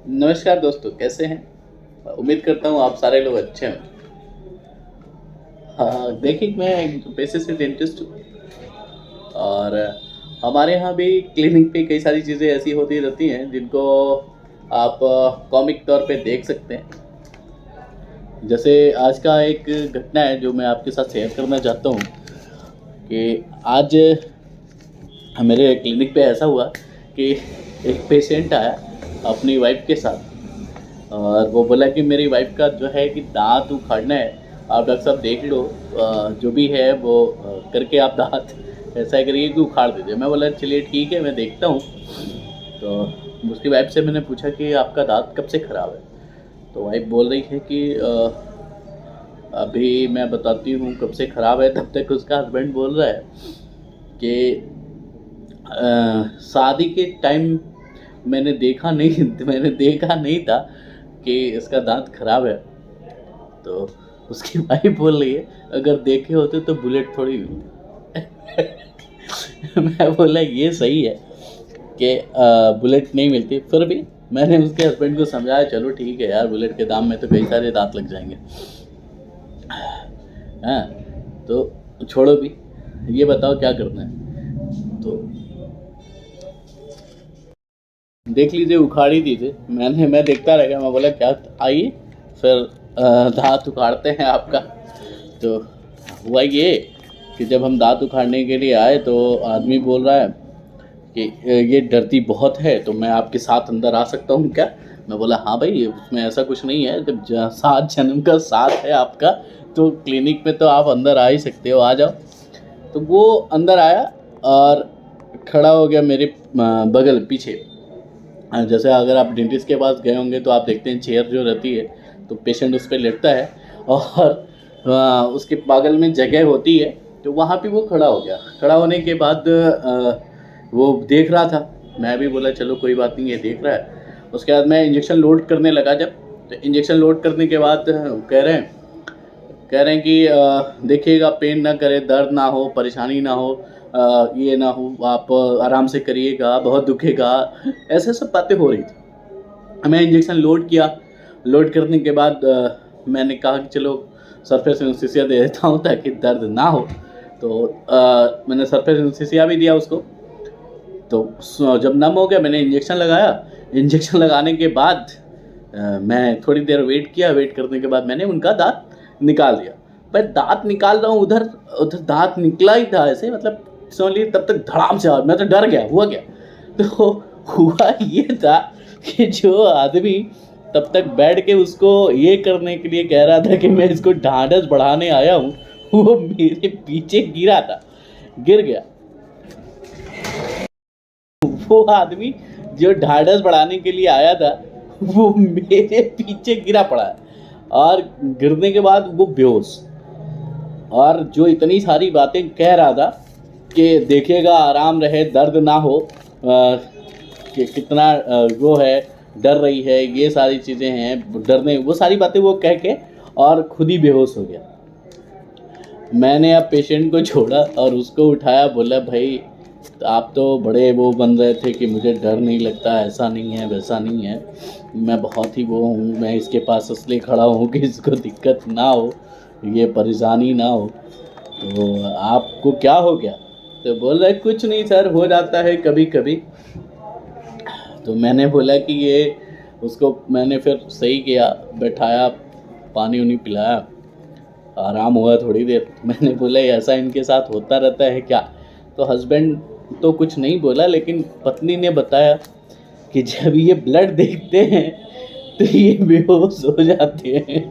नमस्कार दोस्तों, कैसे हैं? उम्मीद करता हूँ आप सारे लोग अच्छे हैं। हाँ, देखिए मैं एक पेशे से डेंटिस्ट हूँ और हमारे यहाँ भी क्लिनिक पे कई सारी चीज़ें ऐसी होती रहती हैं जिनको आप कॉमिक तौर पे देख सकते हैं। जैसे आज का एक घटना है जो मैं आपके साथ शेयर करना चाहता हूँ कि आज मेरे क्लिनिक पे ऐसा हुआ कि एक पेशेंट आया अपनी वाइफ़ के साथ और वो बोला कि मेरी वाइफ़ का जो है कि दाँत उखाड़ना है, आप डॉक्टर साहब देख लो, जो भी है वो करके आप दाँत ऐसा करिए कि उखाड़ दीजिए। मैं बोला चलिए ठीक है, मैं देखता हूँ। तो उसकी वाइफ़ से मैंने पूछा कि आपका दाँत कब से ख़राब है? तो वाइफ़ बोल रही है कि अभी मैं बताती हूँ कब से ख़राब है। तब तक उसका हस्बैंड बोल रहा है कि शादी के टाइम मैंने देखा नहीं था कि इसका दाँत ख़राब है। तो उसकी वाइफ़ बोल रही है अगर देखे होते तो बुलेट थोड़ी मैं बोला ये सही है कि बुलेट नहीं मिलती, फिर भी मैंने उसके हस्बैंड को समझाया चलो ठीक है यार, बुलेट के दाम में तो कई सारे दाँत लग जाएँगे। हाँ, तो छोड़ो भी, ये बताओ क्या करना है? तो देख लीजिए उखाड़ ही दीजिए। मैं देखता रह गया, मैं बोला क्या, आइए फिर दाँत उखाड़ते हैं आपका। तो हुआ ये कि जब हम दाँत उखाड़ने के लिए आए तो आदमी बोल रहा है कि ये डरती बहुत है, तो मैं आपके साथ अंदर आ सकता हूँ क्या? मैं बोला हाँ भाई, उसमें ऐसा कुछ नहीं है, जब 7 जन्म का साथ है आपका तो क्लिनिक में तो आप अंदर आ ही सकते हो, आ जाओ। तो वो अंदर आया और खड़ा हो गया मेरे बगल पीछे। जैसे अगर आप डेंटिस्ट के पास गए होंगे तो आप देखते हैं चेयर जो रहती है तो पेशेंट उस पे लेटता है और उसके बगल में जगह होती है, तो वहाँ पे वो खड़ा हो गया। खड़ा होने के बाद वो देख रहा था, मैं भी बोला चलो कोई बात नहीं, ये देख रहा है। उसके बाद मैं इंजेक्शन लोड करने लगा जब, तो इंजेक्शन लोड करने के बाद कह रहे हैं कि देखिएगा पेन ना करे, दर्द ना हो, परेशानी ना हो, ये ना हो, आप आराम से करिएगा, बहुत दुखेगा, ऐसे सब बातें हो रही थी। मैं इंजेक्शन लोड किया। लोड करने के बाद मैंने कहा कि चलो सरफेस एनेस्थीसिया दे देता हूँ ताकि दर्द ना हो। तो मैंने सरफेस एनेस्थीसिया भी दिया उसको। तो जब नम हो गया मैंने इंजेक्शन लगाया। इंजेक्शन लगाने के बाद मैं थोड़ी देर वेट किया। वेट करने के बाद मैंने उनका दाँत निकाल दिया। पर दाँत निकाल रहा हूँ, उधर उधर दाँत निकला ही था ऐसे, मतलब समझ लीजिए तब तक धड़ाम से आवाज़, मैं तो डर गया, हुआ क्या? तो हुआ ये था कि जो आदमी तब तक बैठ के उसको ये करने के लिए कह रहा था कि मैं इसको ढाँढस बढ़ाने आया हूँ, वो मेरे पीछे गिरा था, गिर गया। वो आदमी जो ढाढ़स बढ़ाने के लिए आया था वो मेरे पीछे गिरा पड़ा है और गिरने के बाद वो बेहोश। और जो इतनी सारी बातें कह रहा था कि देखिएगा आराम रहे, दर्द ना हो, कि कितना वो है, डर रही है, ये सारी चीज़ें हैं, डरने, वो सारी बातें वो कह के और खुद ही बेहोश हो गया। मैंने अब पेशेंट को छोड़ा और उसको उठाया, बोला भाई आप तो बड़े वो बन रहे थे कि मुझे डर नहीं लगता, ऐसा नहीं है वैसा नहीं है, मैं बहुत ही वो हूँ, मैं इसके पास इसलिए खड़ा हूँ कि इसको दिक्कत ना हो, ये परेशानी ना हो। तो आपको क्या हो गया? तो बोल रहे कुछ नहीं सर, हो जाता है कभी कभी। तो मैंने बोला कि ये, उसको मैंने फिर सही किया, बैठाया, पानी उनी पिलाया, आराम हुआ थोड़ी देर। मैंने बोला ऐसा इनके साथ होता रहता है क्या? तो हस्बैंड तो कुछ नहीं बोला, लेकिन पत्नी ने बताया कि जब ये ब्लड देखते हैं तो ये बेहोश हो जाते हैं।